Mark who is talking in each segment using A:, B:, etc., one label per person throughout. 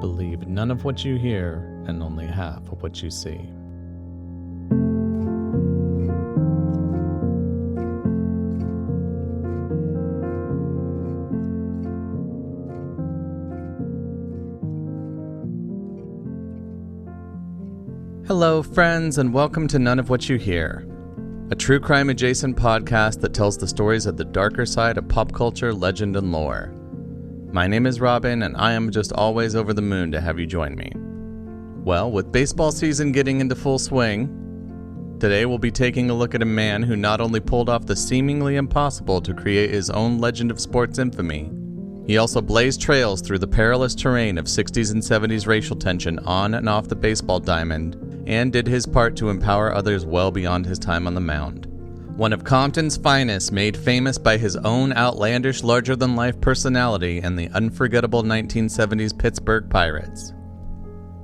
A: Believe none of what you hear and only half of what you see. Hello, friends, and welcome to None of What You Hear, a true crime adjacent podcast that tells the stories of the darker side of pop culture, legend, and lore. My name is Robin, and I am just always over the moon to have you join me. Well, with baseball season getting into full swing, today we'll be taking a look at a man who not only pulled off the seemingly impossible to create his own legend of sports infamy, he also blazed trails through the perilous terrain of 60s and 70s racial tension on and off the baseball diamond, and did his part to empower others well beyond his time on the mound. One of Compton's finest, made famous by his own outlandish, larger-than-life personality and the unforgettable 1970s Pittsburgh Pirates.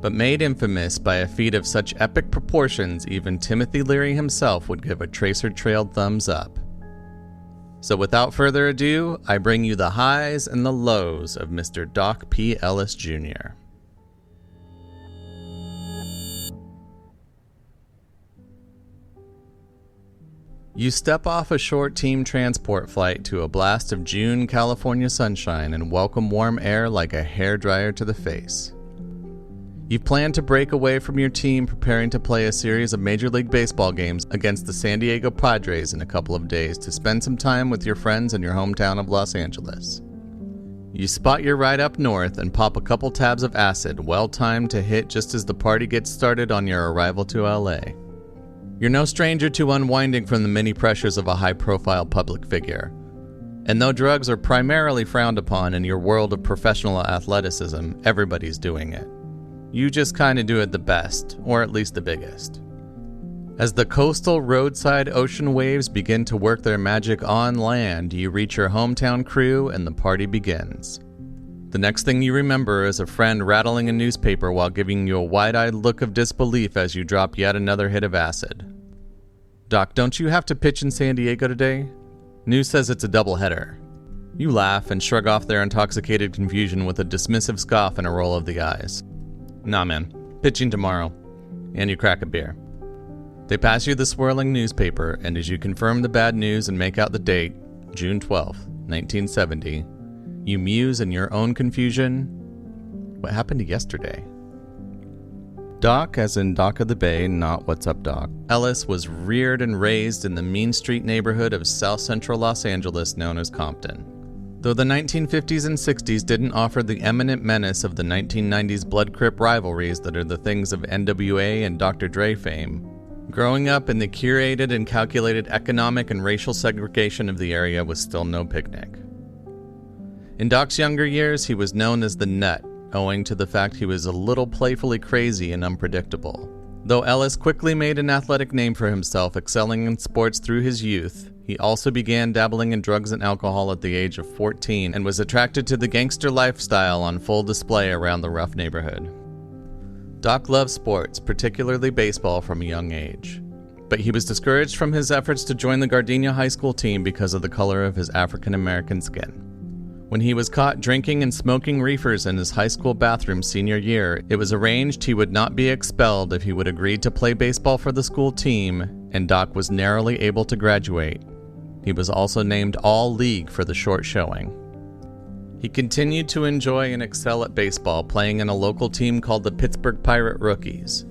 A: But made infamous by a feat of such epic proportions, even Timothy Leary himself would give a tracer-trailed thumbs up. So without further ado, I bring you the highs and the lows of Mr. Dock P. Ellis Jr. You step off a short team transport flight to a blast of June California sunshine and welcome warm air like a hairdryer to the face. You've planned to break away from your team, preparing to play a series of Major League Baseball games against the San Diego Padres in a couple of days to spend some time with your friends in your hometown of Los Angeles. You spot your ride up north and pop a couple tabs of acid, well timed to hit just as the party gets started on your arrival to LA. You're no stranger to unwinding from the many pressures of a high-profile public figure. And though drugs are primarily frowned upon in your world of professional athleticism, everybody's doing it. You just kinda do it the best, or at least the biggest. As the coastal roadside ocean waves begin to work their magic on land, you reach your hometown crew and the party begins. The next thing you remember is a friend rattling a newspaper while giving you a wide-eyed look of disbelief as you drop yet another hit of acid. "Doc, don't you have to pitch in San Diego today? News says it's a doubleheader." You laugh and shrug off their intoxicated confusion with a dismissive scoff and a roll of the eyes. "Nah, man. Pitching tomorrow." And you crack a beer. They pass you the swirling newspaper, and as you confirm the bad news and make out the date, June 12th, 1970, you muse in your own confusion, what happened to yesterday? Dock, as in Dock of the Bay, not What's Up Doc, Ellis was reared and raised in the Mean Street neighborhood of South Central Los Angeles known as Compton. Though the 1950s and 60s didn't offer the eminent menace of the 1990s blood crip rivalries that are the things of NWA and Dr. Dre fame, growing up in the curated and calculated economic and racial segregation of the area was still no picnic. In Doc's younger years, he was known as the Nut, owing to the fact he was a little playfully crazy and unpredictable. Though Ellis quickly made an athletic name for himself, excelling in sports through his youth, he also began dabbling in drugs and alcohol at the age of 14 and was attracted to the gangster lifestyle on full display around the rough neighborhood. Doc loved sports, particularly baseball, from a young age. But he was discouraged from his efforts to join the Gardenia High School team because of the color of his African-American skin. When he was caught drinking and smoking reefers in his high school bathroom senior year, it was arranged he would not be expelled if he would agree to play baseball for the school team, and Doc was narrowly able to graduate. He was also named All-League for the short showing. He continued to enjoy and excel at baseball, playing in a local team called the Pittsburgh Pirate Rookies.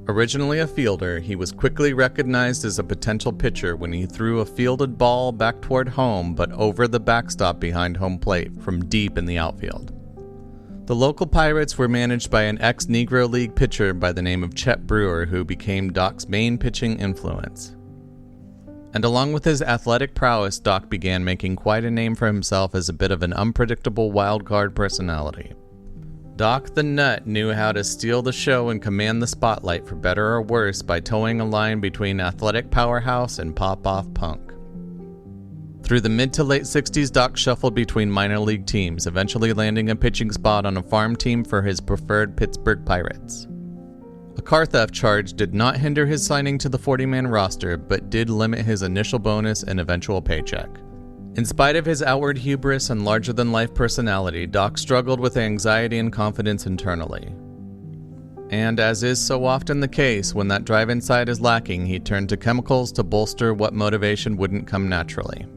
A: Originally a fielder, he was quickly recognized as a potential pitcher when he threw a fielded ball back toward home but over the backstop behind home plate from deep in the outfield. The local Pirates were managed by an ex-Negro League pitcher by the name of Chet Brewer, who became Doc's main pitching influence. And along with his athletic prowess, Doc began making quite a name for himself as a bit of an unpredictable wild card personality. Doc the Nut knew how to steal the show and command the spotlight for better or worse by towing a line between athletic powerhouse and pop-off punk. Through the mid to late 60s, Doc shuffled between minor league teams, eventually landing a pitching spot on a farm team for his preferred Pittsburgh Pirates. A car theft charge did not hinder his signing to the 40-man roster, but did limit his initial bonus and eventual paycheck. In spite of his outward hubris and larger-than-life personality, Dock struggled with anxiety and confidence internally. And as is so often the case, when that drive inside is lacking, he turned to chemicals to bolster what motivation wouldn't come naturally.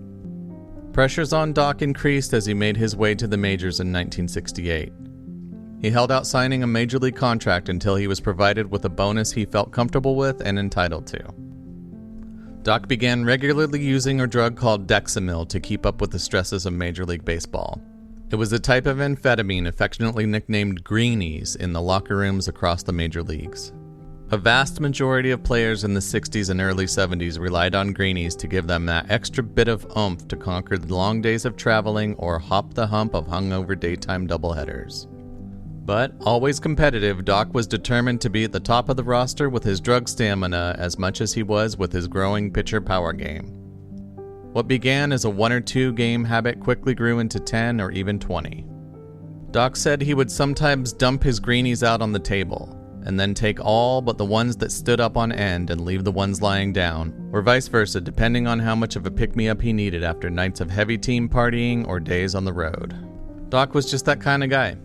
A: Pressures on Dock increased as he made his way to the majors in 1968. He held out signing a major league contract until he was provided with a bonus he felt comfortable with and entitled to. Dock began regularly using a drug called Dexamyl to keep up with the stresses of Major League Baseball. It was a type of amphetamine affectionately nicknamed greenies in the locker rooms across the major leagues. A vast majority of players in the 60s and early 70s relied on greenies to give them that extra bit of oomph to conquer the long days of traveling or hop the hump of hungover daytime doubleheaders. But, always competitive, Dock was determined to be at the top of the roster with his drug stamina as much as he was with his growing pitcher power game. What began as a 1 or 2 game habit quickly grew into 10 or even 20. Dock said he would sometimes dump his greenies out on the table, and then take all but the ones that stood up on end and leave the ones lying down, or vice versa depending on how much of a pick-me-up he needed after nights of heavy team partying or days on the road. Dock was just that kind of guy.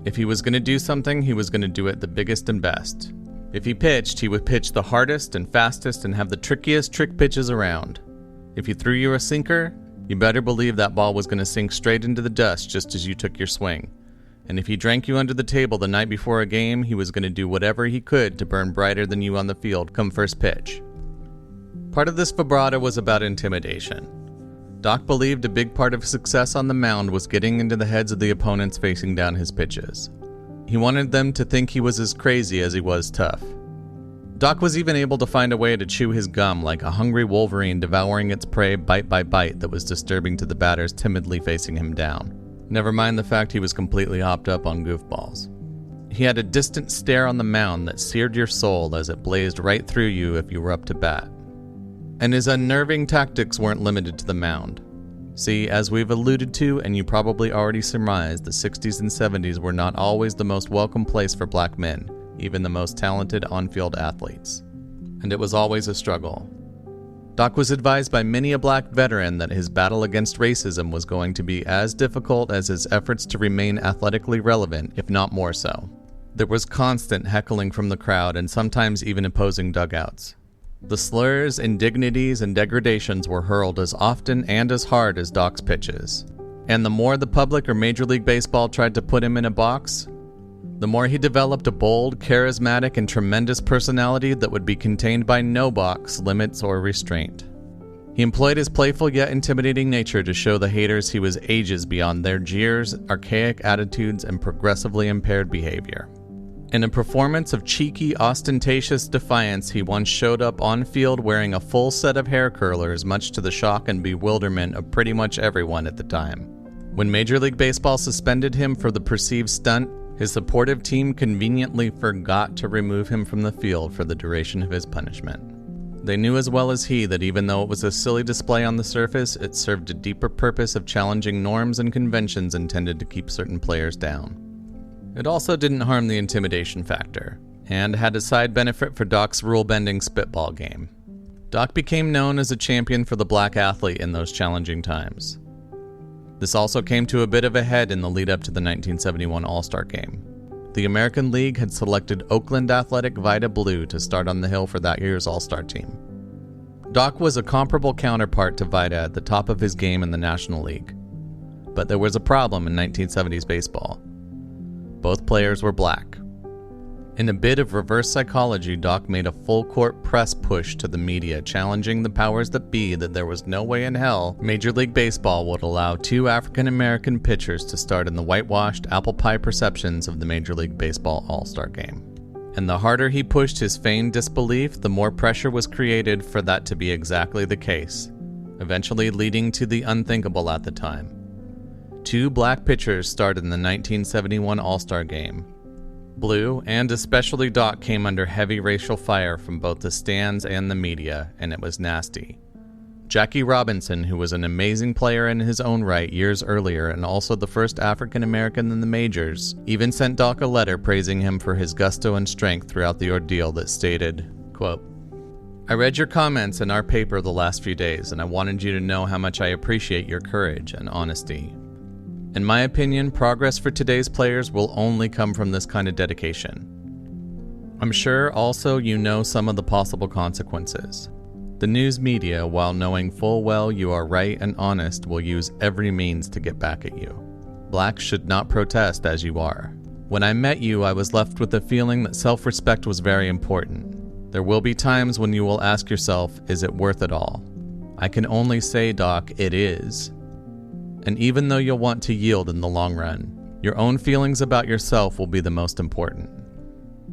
A: If he was going to do something, he was going to do it the biggest and best. If he pitched, he would pitch the hardest and fastest and have the trickiest trick pitches around. If he threw you a sinker, you better believe that ball was going to sink straight into the dust just as you took your swing. And if he drank you under the table the night before a game, he was going to do whatever he could to burn brighter than you on the field come first pitch. Part of this vibrato was about intimidation. Dock believed a big part of success on the mound was getting into the heads of the opponents facing down his pitches. He wanted them to think he was as crazy as he was tough. Dock was even able to find a way to chew his gum like a hungry wolverine devouring its prey bite by bite that was disturbing to the batters timidly facing him down. Never mind the fact he was completely hopped up on goofballs. He had a distant stare on the mound that seared your soul as it blazed right through you if you were up to bat. And his unnerving tactics weren't limited to the mound. See, as we've alluded to, and you probably already surmised, the 60s and 70s were not always the most welcome place for black men, even the most talented on-field athletes. And it was always a struggle. Dock was advised by many a black veteran that his battle against racism was going to be as difficult as his efforts to remain athletically relevant, if not more so. There was constant heckling from the crowd and sometimes even opposing dugouts. The slurs, indignities, and degradations were hurled as often and as hard as Dock's pitches. And the more the public or Major League Baseball tried to put him in a box, the more he developed a bold, charismatic, and tremendous personality that would be contained by no box, limits, or restraint. He employed his playful yet intimidating nature to show the haters he was ages beyond their jeers, archaic attitudes, and progressively impaired behavior. In a performance of cheeky, ostentatious defiance, he once showed up on field wearing a full set of hair curlers, much to the shock and bewilderment of pretty much everyone at the time. When Major League Baseball suspended him for the perceived stunt, his supportive team conveniently forgot to remove him from the field for the duration of his punishment. They knew as well as he that even though it was a silly display on the surface, it served a deeper purpose of challenging norms and conventions intended to keep certain players down. It also didn't harm the intimidation factor, and had a side benefit for Dock's rule-bending spitball game. Dock became known as a champion for the black athlete in those challenging times. This also came to a bit of a head in the lead-up to the 1971 All-Star Game. The American League had selected Oakland Athletic Vita Blue to start on the hill for that year's All-Star team. Dock was a comparable counterpart to Vita at the top of his game in the National League. But there was a problem in 1970s baseball. Both players were black. In a bit of reverse psychology, Dock made a full-court press push to the media, challenging the powers that be that there was no way in hell Major League Baseball would allow 2 African-American pitchers to start in the whitewashed apple pie perceptions of the Major League Baseball All-Star Game. And the harder he pushed his feigned disbelief, the more pressure was created for that to be exactly the case, eventually leading to the unthinkable at the time. 2 black pitchers started in the 1971 All-Star Game. Blue, and especially Dock, came under heavy racial fire from both the stands and the media, and it was nasty. Jackie Robinson, who was an amazing player in his own right years earlier and also the first African-American in the majors, even sent Dock a letter praising him for his gusto and strength throughout the ordeal that stated, quote, I read your comments in our paper the last few days, and I wanted you to know how much I appreciate your courage and honesty. In my opinion, progress for today's players will only come from this kind of dedication. I'm sure also you know some of the possible consequences. The news media, while knowing full well you are right and honest, will use every means to get back at you. Blacks should not protest as you are. When I met you, I was left with the feeling that self-respect was very important. There will be times when you will ask yourself, is it worth it all? I can only say, Doc, it is. And even though you'll want to yield in the long run, your own feelings about yourself will be the most important.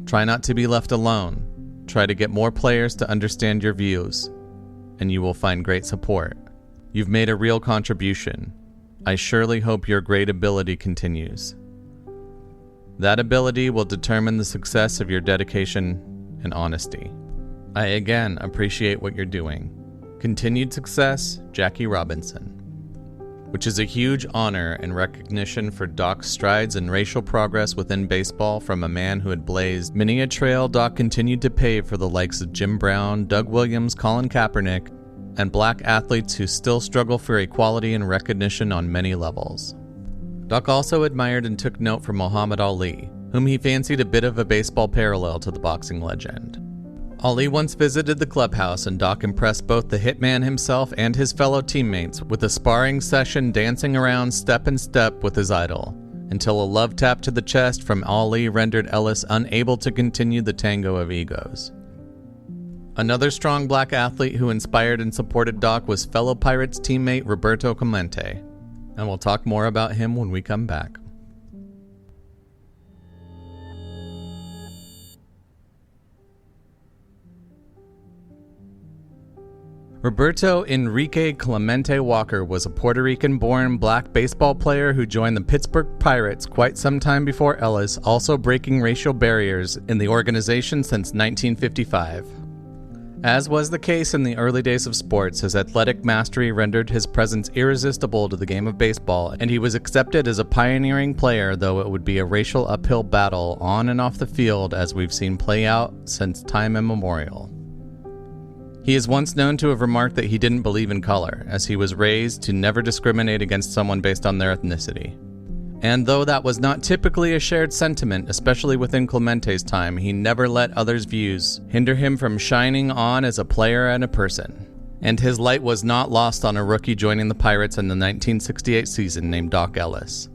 A: Try not to be left alone. Try to get more players to understand your views, and you will find great support. You've made a real contribution. I surely hope your great ability continues. That ability will determine the success of your dedication and honesty. I again appreciate what you're doing. Continued success, Jackie Robinson. Which is a huge honor and recognition for Doc's strides and racial progress within baseball from a man who had blazed many a trail Doc continued to pave for the likes of Jim Brown, Doug Williams, Colin Kaepernick, and black athletes who still struggle for equality and recognition on many levels. Doc also admired and took note from Muhammad Ali, whom he fancied a bit of a baseball parallel to the boxing legend. Ali once visited the clubhouse, and Doc impressed both the hitman himself and his fellow teammates with a sparring session dancing around step in step with his idol, until a love tap to the chest from Ali rendered Ellis unable to continue the tango of egos. Another strong black athlete who inspired and supported Doc was fellow Pirates teammate Roberto Comente, and we'll talk more about him when we come back. Roberto Enrique Clemente Walker was a Puerto Rican-born black baseball player who joined the Pittsburgh Pirates quite some time before Ellis, also breaking racial barriers in the organization since 1955. As was the case in the early days of sports, his athletic mastery rendered his presence irresistible to the game of baseball, and he was accepted as a pioneering player, though it would be a racial uphill battle on and off the field as we've seen play out since time immemorial. He is once known to have remarked that he didn't believe in color, as he was raised to never discriminate against someone based on their ethnicity. And though that was not typically a shared sentiment, especially within Clemente's time, he never let others' views hinder him from shining on as a player and a person. And his light was not lost on a rookie joining the Pirates in the 1968 season named Dock Ellis.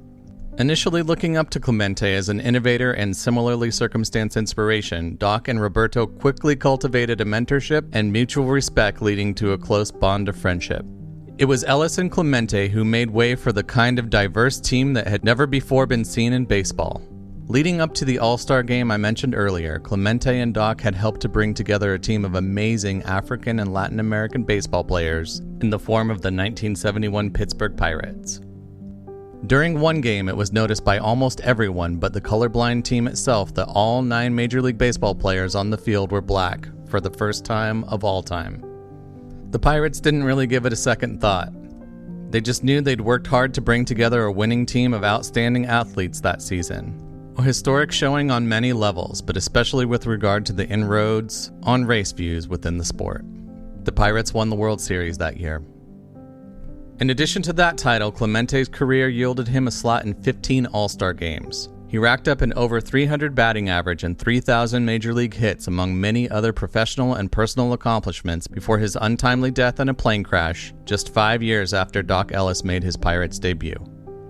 A: Initially looking up to Clemente as an innovator and similarly circumstance inspiration, Doc and Roberto quickly cultivated a mentorship and mutual respect, leading to a close bond of friendship. It was Ellis and Clemente who made way for the kind of diverse team that had never before been seen in baseball. Leading up to the All-Star game I mentioned earlier, Clemente and Doc had helped to bring together a team of amazing African and Latin American baseball players in the form of the 1971 Pittsburgh Pirates. During one game, it was noticed by almost everyone but the colorblind team itself that all 9 Major League Baseball players on the field were black for the first time of all time. The Pirates didn't really give it a second thought. They just knew they'd worked hard to bring together a winning team of outstanding athletes that season. A historic showing on many levels, but especially with regard to the inroads on race views within the sport. The Pirates won the World Series that year. In addition to that title, Clemente's career yielded him a slot in 15 All-Star games. He racked up an over 300 batting average and 3,000 major league hits, among many other professional and personal accomplishments, before his untimely death in a plane crash just 5 years after Dock Ellis made his Pirates debut.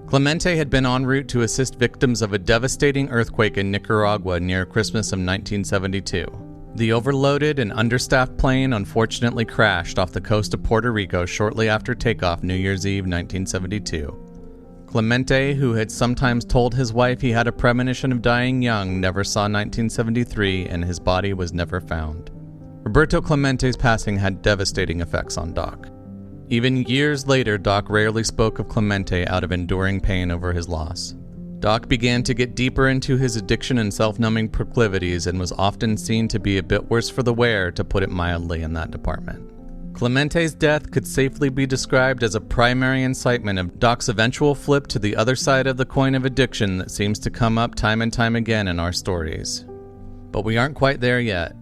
A: Clemente had been en route to assist victims of a devastating earthquake in Nicaragua near Christmas of 1972. The overloaded and understaffed plane unfortunately crashed off the coast of Puerto Rico shortly after takeoff New Year's Eve 1972. Clemente, who had sometimes told his wife he had a premonition of dying young, never saw 1973, and his body was never found. Roberto Clemente's passing had devastating effects on Doc. Even years later, Doc rarely spoke of Clemente out of enduring pain over his loss. Doc began to get deeper into his addiction and self-numbing proclivities and was often seen to be a bit worse for the wear, to put it mildly, in that department. Clemente's death could safely be described as a primary incitement of Doc's eventual flip to the other side of the coin of addiction that seems to come up time and time again in our stories. But we aren't quite there yet.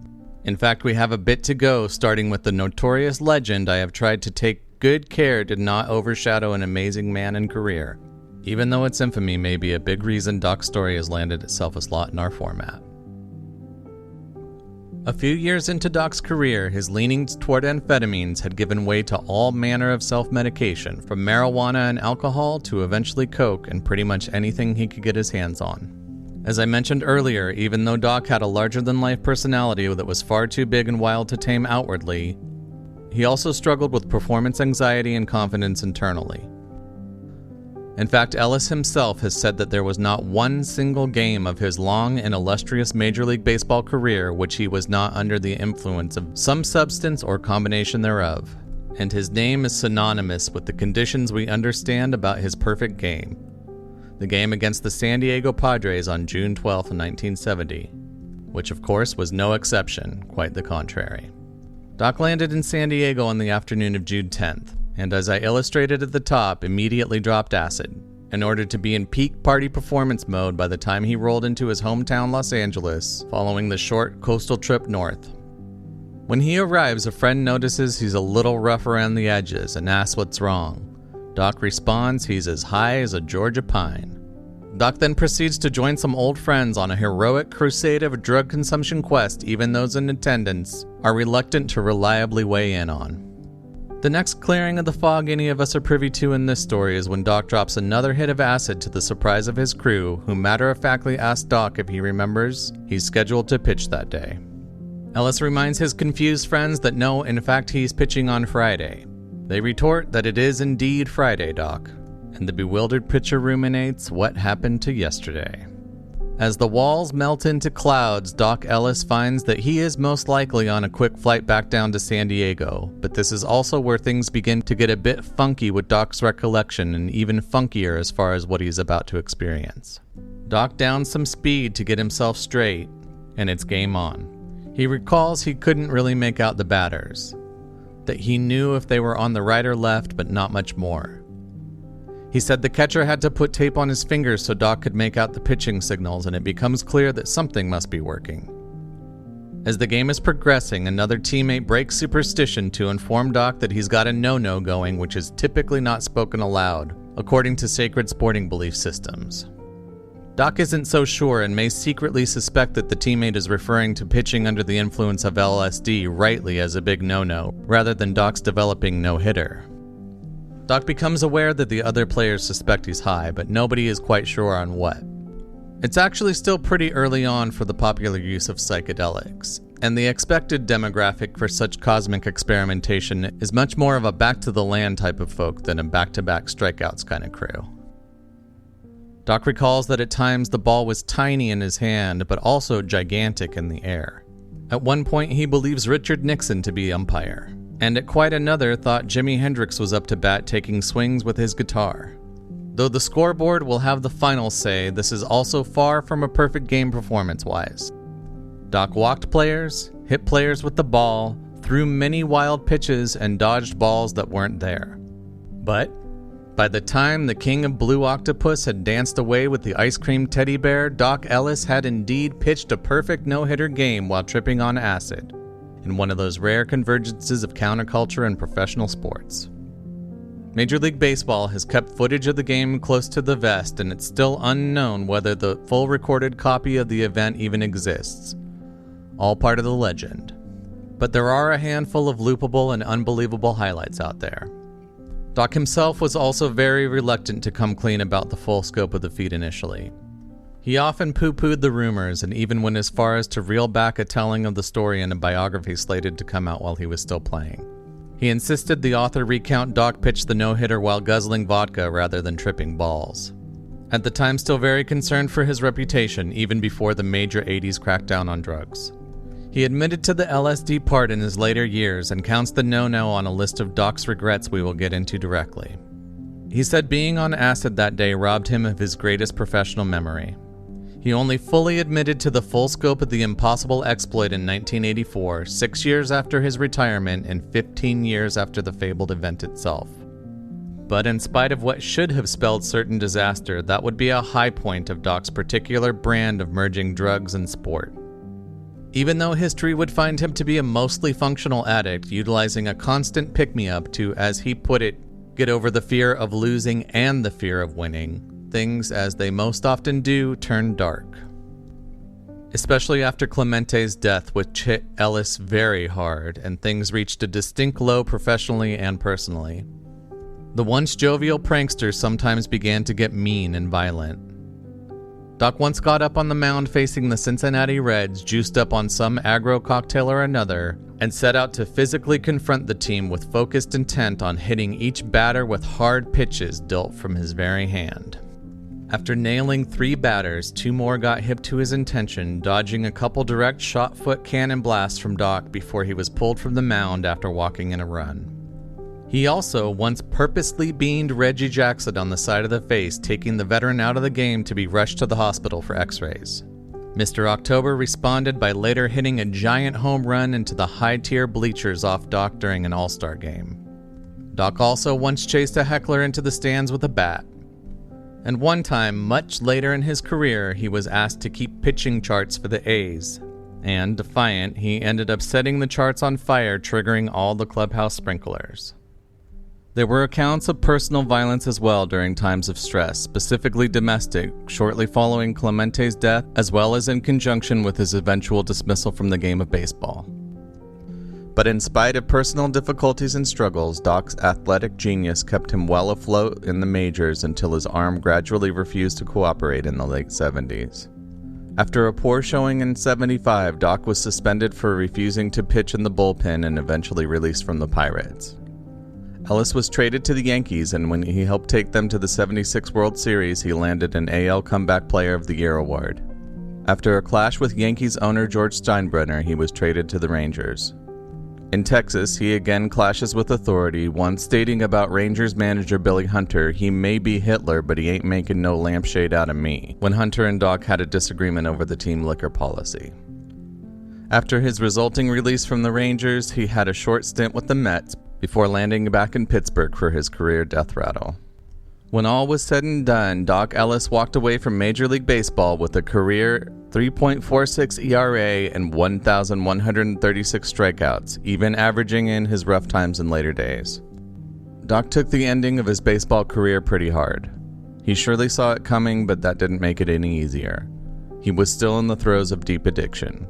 A: In fact, we have a bit to go, starting with the notorious legend. I have tried to take good care to not overshadow an amazing man and career, even though its infamy may be a big reason Doc's story has landed itself a slot in our format. A few years into Doc's career, his leanings toward amphetamines had given way to all manner of self-medication, from marijuana and alcohol to eventually coke and pretty much anything he could get his hands on. As I mentioned earlier, even though Doc had a larger-than-life personality that was far too big and wild to tame outwardly, he also struggled with performance anxiety and confidence internally. In fact, Ellis himself has said that there was not one single game of his long and illustrious Major League Baseball career which he was not under the influence of some substance or combination thereof, and his name is synonymous with the conditions we understand about his perfect game. The game against the San Diego Padres on June 12, 1970, which of course was no exception, quite the contrary. Doc landed in San Diego on the afternoon of June 10th, and as I illustrated at the top, immediately dropped acid, in order to be in peak party performance mode by the time he rolled into his hometown Los Angeles, following the short coastal trip north. When he arrives, a friend notices he's a little rough around the edges and asks what's wrong. Doc responds he's as high as a Georgia pine. Doc then proceeds to join some old friends on a heroic crusade of a drug consumption quest even those in attendance are reluctant to reliably weigh in on. The next clearing of the fog any of us are privy to in this story is when Doc drops another hit of acid to the surprise of his crew, who matter-of-factly asks Doc if he remembers he's scheduled to pitch that day. Ellis reminds his confused friends that no, in fact he's pitching on Friday. They retort that it is indeed Friday, Doc, and the bewildered pitcher ruminates what happened to yesterday. As the walls melt into clouds, Dock Ellis finds that he is most likely on a quick flight back down to San Diego, but this is also where things begin to get a bit funky with Doc's recollection, and even funkier as far as what he's about to experience. Doc downs some speed to get himself straight, and it's game on. He recalls he couldn't really make out the batters, that he knew if they were on the right or left, but not much more. He said the catcher had to put tape on his fingers so Doc could make out the pitching signals, and it becomes clear that something must be working. As the game is progressing, another teammate breaks superstition to inform Doc that he's got a no-no going, which is typically not spoken aloud, according to sacred sporting belief systems. Doc isn't so sure and may secretly suspect that the teammate is referring to pitching under the influence of LSD rightly as a big no-no, rather than Doc's developing no-hitter. Doc becomes aware that the other players suspect he's high, but nobody is quite sure on what. It's actually still pretty early on for the popular use of psychedelics, and the expected demographic for such cosmic experimentation is much more of a back-to-the-land type of folk than a back-to-back strikeouts kind of crew. Doc recalls that at times the ball was tiny in his hand, but also gigantic in the air. At one point he believes Richard Nixon to be umpire, and at quite another thought Jimi Hendrix was up to bat taking swings with his guitar. Though the scoreboard will have the final say, this is also far from a perfect game performance-wise. Doc walked players, hit players with the ball, threw many wild pitches, and dodged balls that weren't there. But by the time the king of Blue Octopus had danced away with the ice cream teddy bear, Dock Ellis had indeed pitched a perfect no-hitter game while tripping on acid, in one of those rare convergences of counterculture and professional sports. Major League Baseball has kept footage of the game close to the vest, and it's still unknown whether the full recorded copy of the event even exists. All part of the legend. But there are a handful of loopable and unbelievable highlights out there. Doc himself was also very reluctant to come clean about the full scope of the feat initially. He often poo-pooed the rumors and even went as far as to reel back a telling of the story in a biography slated to come out while he was still playing. He insisted the author recount Doc pitched the no-hitter while guzzling vodka rather than tripping balls. At the time still very concerned for his reputation, even before the major 80s crackdown on drugs. He admitted to the LSD part in his later years and counts the no-no on a list of Doc's regrets we will get into directly. He said being on acid that day robbed him of his greatest professional memory. He only fully admitted to the full scope of the impossible exploit in 1984, 6 years after his retirement and 15 years after the fabled event itself. But in spite of what should have spelled certain disaster, that would be a high point of Doc's particular brand of merging drugs and sport. even though history would find him to be a mostly functional addict, utilizing a constant pick-me-up to, as he put it, get over the fear of losing and the fear of winning, things, as they most often do, turn dark. Especially after Clemente's death, which hit Ellis very hard, and things reached a distinct low professionally and personally. The once jovial prankster sometimes began to get mean and violent. Doc once got up on the mound facing the Cincinnati Reds, juiced up on some aggro cocktail or another, and set out to physically confront the team with focused intent on hitting each batter with hard pitches dealt from his very hand. After nailing 3 batters, 2 more got hip to his intention, dodging a couple direct shot-foot cannon blasts from Doc before he was pulled from the mound after walking in a run. He also once purposely beamed Reggie Jackson on the side of the face, taking the veteran out of the game to be rushed to the hospital for x-rays. Mr. October responded by later hitting a giant home run into the high-tier bleachers off Doc during an All-Star game. Doc also once chased a heckler into the stands with a bat. And one time, much later in his career, he was asked to keep pitching charts for the A's. And, defiant, he ended up setting the charts on fire, triggering all the clubhouse sprinklers. There were accounts of personal violence as well during times of stress, specifically domestic, shortly following Clemente's death, as well as in conjunction with his eventual dismissal from the game of baseball. But in spite of personal difficulties and struggles, Doc's athletic genius kept him well afloat in the majors until his arm gradually refused to cooperate in the late 70s. After a poor showing in 75, Doc was suspended for refusing to pitch in the bullpen and eventually released from the Pirates. Ellis was traded to the Yankees, and when he helped take them to the 76 World Series, he landed an AL Comeback Player of the Year award. After a clash with Yankees owner George Steinbrenner, he was traded to the Rangers. In Texas, he again clashes with authority, once stating about Rangers manager Billy Hunter, "He may be Hitler, but he ain't making no lampshade out of me," when Hunter and Doc had a disagreement over the team liquor policy. After his resulting release from the Rangers, he had a short stint with the Mets before landing back in Pittsburgh for his career death rattle. When all was said and done, Dock Ellis walked away from Major League Baseball with a career 3.46 ERA and 1,136 strikeouts, even averaging in his rough times in later days. Doc took the ending of his baseball career pretty hard. He surely saw it coming, but that didn't make it any easier. He was still in the throes of deep addiction.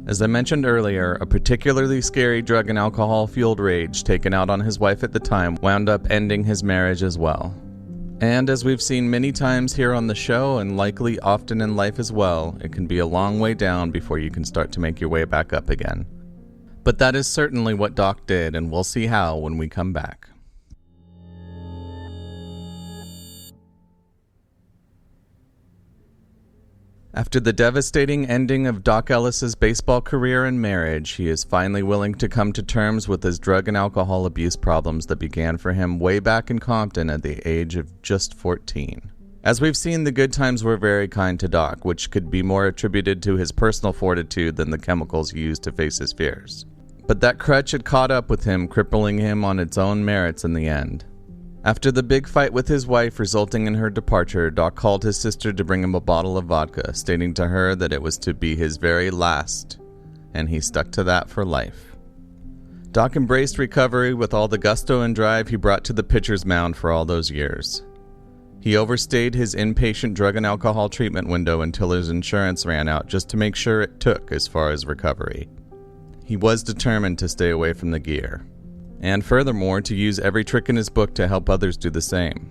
A: As I mentioned earlier, a particularly scary drug and alcohol-fueled rage taken out on his wife at the time wound up ending his marriage as well. And as we've seen many times here on the show, and likely often in life as well, it can be a long way down before you can start to make your way back up again. But that is certainly what Doc did, and we'll see how when we come back. After the devastating ending of Dock Ellis's baseball career and marriage, he is finally willing to come to terms with his drug and alcohol abuse problems that began for him way back in Compton at the age of just 14. As we've seen, the good times were very kind to Doc, which could be more attributed to his personal fortitude than the chemicals he used to face his fears. But that crutch had caught up with him, crippling him on its own merits in the end. After the big fight with his wife resulting in her departure, Doc called his sister to bring him a bottle of vodka, stating to her that it was to be his very last, and he stuck to that for life. Doc embraced recovery with all the gusto and drive he brought to the pitcher's mound for all those years. He overstayed his inpatient drug and alcohol treatment window until his insurance ran out, just to make sure it took as far as recovery. He was determined to stay away from the gear, and furthermore, to use every trick in his book to help others do the same.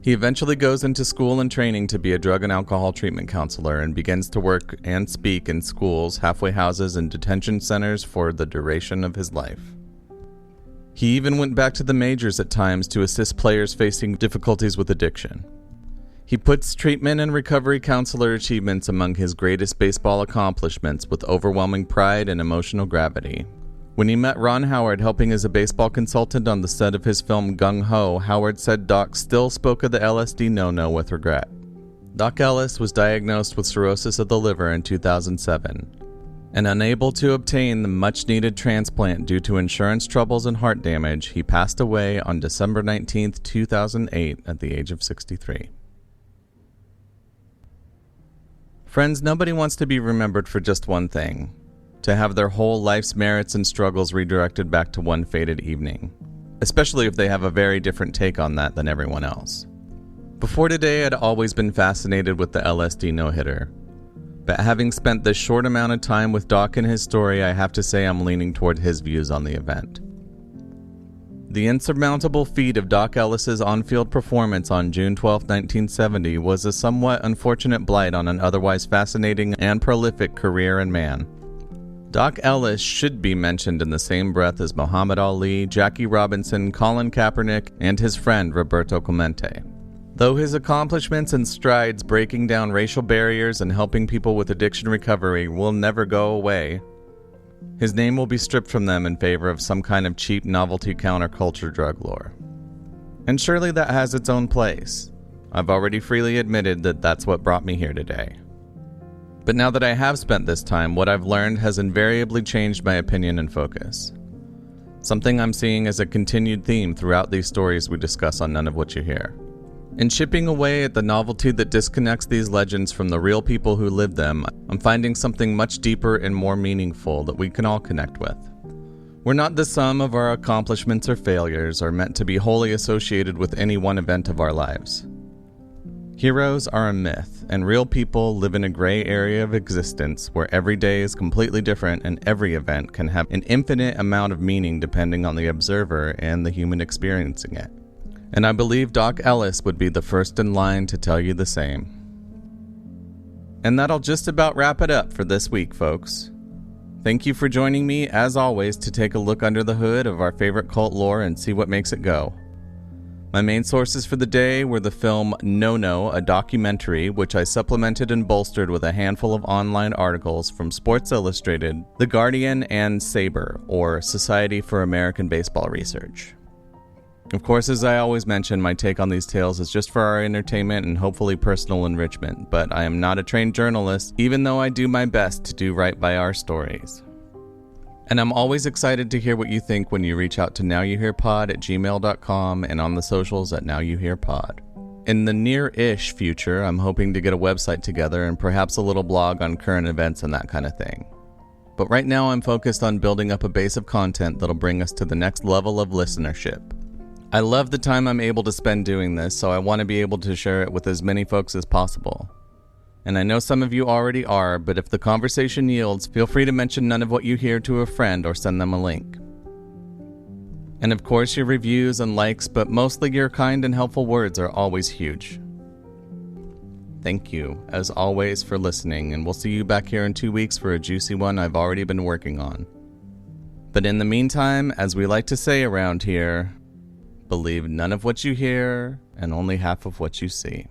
A: He eventually goes into school and training to be a drug and alcohol treatment counselor and begins to work and speak in schools, halfway houses, and detention centers for the duration of his life. He even went back to the majors at times to assist players facing difficulties with addiction. He puts treatment and recovery counselor achievements among his greatest baseball accomplishments with overwhelming pride and emotional gravity. When he met Ron Howard helping as a baseball consultant on the set of his film Gung Ho, Howard said Doc still spoke of the LSD no-no with regret. Dock Ellis was diagnosed with cirrhosis of the liver in 2007, and unable to obtain the much-needed transplant due to insurance troubles and heart damage, he passed away on December 19, 2008 at the age of 63. Friends, nobody wants to be remembered for just one thing. to have their whole life's merits and struggles redirected back to one fated evening, especially if they have a very different take on that than everyone else. Before today, I'd always been fascinated with the LSD no-hitter, but having spent this short amount of time with Doc and his story, I have to say I'm leaning toward his views on the event. The insurmountable feat of Dock Ellis's on-field performance on June 12, 1970 was a somewhat unfortunate blight on an otherwise fascinating and prolific career and man. Dock Ellis should be mentioned in the same breath as Muhammad Ali, Jackie Robinson, Colin Kaepernick, and his friend Roberto Comente. Though his accomplishments and strides breaking down racial barriers and helping people with addiction recovery will never go away, his name will be stripped from them in favor of some kind of cheap novelty counterculture drug lore. And surely that has its own place. I've already freely admitted that that's what brought me here today. But now that I have spent this time, what I've learned has invariably changed my opinion and focus. Something I'm seeing as a continued theme throughout these stories we discuss on None of What You Hear. In chipping away at the novelty that disconnects these legends from the real people who live them, I'm finding something much deeper and more meaningful that we can all connect with. We're not the sum of our accomplishments or failures, or meant to be wholly associated with any one event of our lives. Heroes are a myth, and real people live in a gray area of existence where every day is completely different and every event can have an infinite amount of meaning depending on the observer and the human experiencing it. And I believe Dock Ellis would be the first in line to tell you the same. And that'll just about wrap it up for this week, folks. Thank you for joining me, as always, to take a look under the hood of our favorite cult lore and see what makes it go. My main sources for the day were the film No, a documentary, which I supplemented and bolstered with a handful of online articles from Sports Illustrated, The Guardian, and SABRE, or Society for American Baseball Research. Of course, as I always mention, my take on these tales is just for our entertainment and hopefully personal enrichment, but I am not a trained journalist, even though I do my best to do right by our stories. And I'm always excited to hear what you think when you reach out to nowyouhearpod@gmail.com and on the socials at nowyouhearpod. In the near-ish future, I'm hoping to get a website together and perhaps a little blog on current events and that kind of thing. But right now I'm focused on building up a base of content that'll bring us to the next level of listenership. I love the time I'm able to spend doing this, so I want to be able to share it with as many folks as possible. And I know some of you already are, but if the conversation yields, feel free to mention None of What You Hear to a friend or send them a link. And of course, your reviews and likes, but mostly your kind and helpful words are always huge. Thank you, as always, for listening, and we'll see you back here in 2 weeks for a juicy one I've already been working on. But in the meantime, as we like to say around here, believe none of what you hear and only half of what you see.